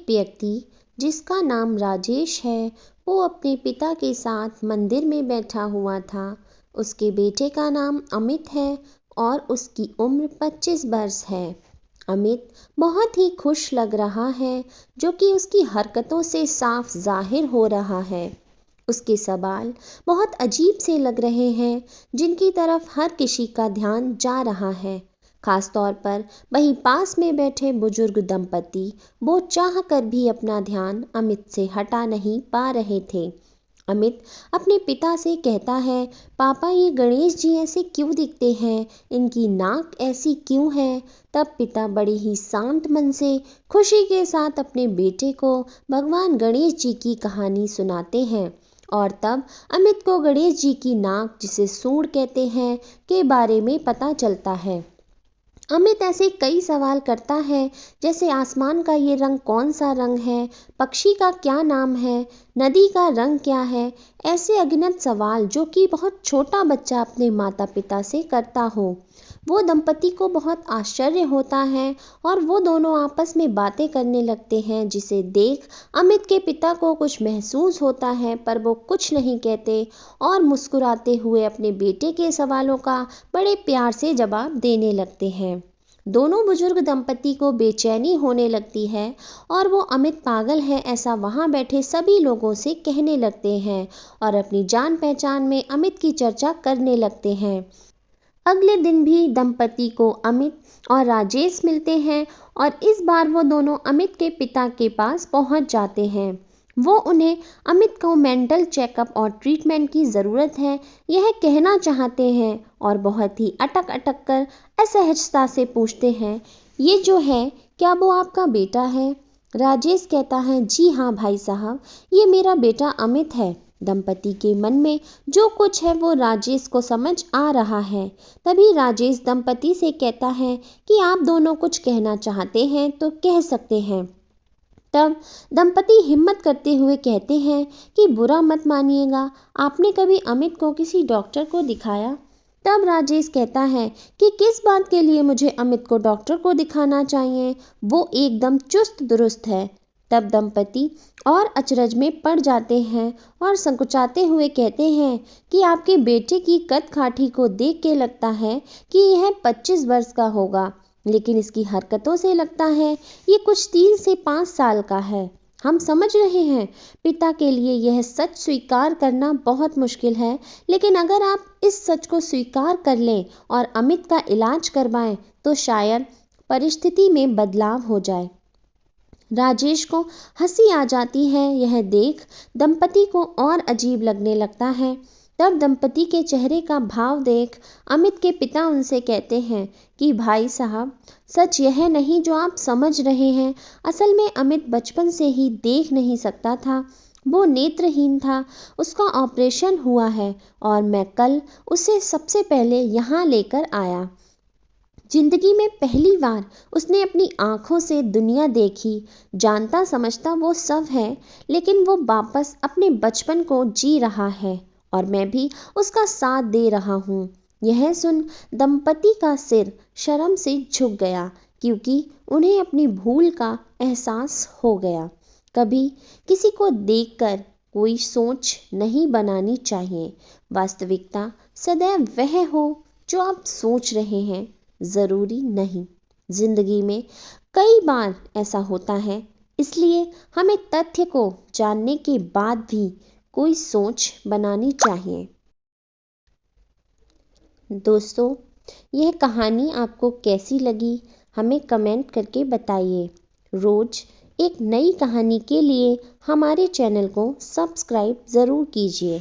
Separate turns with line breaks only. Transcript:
व्यक्ति जिसका नाम राजेश है वो अपने पिता के साथ मंदिर में बैठा हुआ था। उसके बेटे का नाम अमित है और उसकी उम्र 25 वर्ष है। अमित बहुत ही खुश लग रहा है, जो कि उसकी हरकतों से साफ जाहिर हो रहा है। उसके सवाल बहुत अजीब से लग रहे हैं, जिनकी तरफ हर किसी का ध्यान जा रहा है, खासतौर पर वहीं पास में बैठे बुजुर्ग दंपति। वो चाह कर भी अपना ध्यान अमित से हटा नहीं पा रहे थे। अमित अपने पिता से कहता है, पापा ये गणेश जी ऐसे क्यों दिखते हैं, इनकी नाक ऐसी क्यों है। तब पिता बड़े ही शांत मन से खुशी के साथ अपने बेटे को भगवान गणेश जी की कहानी सुनाते हैं। और तब अमित को गणेश जी की नाक, जिसे सूंड कहते हैं, के बारे में पता चलता है। अमित ऐसे कई सवाल करता है, जैसे आसमान का ये रंग कौन सा रंग है, पक्षी का क्या नाम है, नदी का रंग क्या है। ऐसे अगणित सवाल जो कि बहुत छोटा बच्चा अपने माता पिता से करता हो। वो दंपति को बहुत आश्चर्य होता है और वो दोनों आपस में बातें करने लगते हैं, जिसे देख अमित के पिता को कुछ महसूस होता है, पर वो कुछ नहीं कहते और मुस्कुराते हुए अपने बेटे के सवालों का बड़े प्यार से जवाब देने लगते हैं। दोनों बुजुर्ग दंपति को बेचैनी होने लगती है और वो अमित पागल है ऐसा वहां बैठे सभी लोगों से कहने लगते हैं और अपनी जान पहचान में अमित की चर्चा करने लगते हैं। अगले दिन भी दंपति को अमित और राजेश मिलते हैं और इस बार वो दोनों अमित के पिता के पास पहुंच जाते हैं। वो उन्हें अमित को मेंटल चेकअप और ट्रीटमेंट की ज़रूरत है यह कहना चाहते हैं और बहुत ही अटक अटक कर असहजता से पूछते हैं, ये जो है क्या वो आपका बेटा है। राजेश कहता है, जी हाँ भाई साहब, ये मेरा बेटा अमित है। दंपति के मन में जो कुछ है वो राजेश को समझ आ रहा है। तभी राजेश दंपति से कहता है कि आप दोनों कुछ कहना चाहते हैं तो कह सकते हैं। तब दंपति हिम्मत करते हुए कहते हैं कि बुरा मत मानिएगा, आपने कभी अमित को किसी डॉक्टर को दिखाया। तब राजेश कहता है कि किस बात के लिए मुझे अमित को डॉक्टर को दिखाना चाहिए, वो एकदम चुस्त दुरुस्त है। तब दंपति और अचरज में पड़ जाते हैं और संकुचाते हुए कहते हैं कि आपके बेटे की कद काठी को देख के लगता है कि यह 25 वर्ष का होगा, लेकिन इसकी हरकतों से लगता है ये कुछ 3 से 5 साल का है। हम समझ रहे हैं पिता के लिए यह सच स्वीकार करना बहुत मुश्किल है, लेकिन अगर आप इस सच को स्वीकार कर लें और अमित का इलाज करवाएं तो शायद परिस्थिति में बदलाव हो जाए। राजेश को हंसी आ जाती है। यह देख दंपति को और अजीब लगने लगता है। तब दंपति के चेहरे का भाव देख अमित के पिता उनसे कहते हैं कि भाई साहब, सच यह नहीं जो आप समझ रहे हैं। असल में अमित बचपन से ही देख नहीं सकता था, वो नेत्रहीन था। उसका ऑपरेशन हुआ है और मैं कल उसे सबसे पहले यहाँ लेकर आया। जिंदगी में पहली बार उसने अपनी आंखों से दुनिया देखी। जानता समझता वो सब है, लेकिन वो वापस अपने बचपन को जी रहा है और मैं भी उसका साथ दे रहा हूँ। यह सुन दंपति का सिर शर्म से झुक गया, क्योंकि उन्हें अपनी भूल का एहसास हो गया। कभी किसी को देखकर कोई सोच नहीं बनानी चाहिए। वास्तविकता सदैव वह हो जो आप सोच रहे हैं, ज़रूरी नहीं। जिंदगी में कई बार ऐसा होता है, इसलिए हमें तथ्य को जानने के बाद भी कोई सोच बनानी चाहिए। दोस्तों, यह कहानी आपको कैसी लगी हमें कमेंट करके बताइए। रोज एक नई कहानी के लिए हमारे चैनल को सब्सक्राइब ज़रूर कीजिए।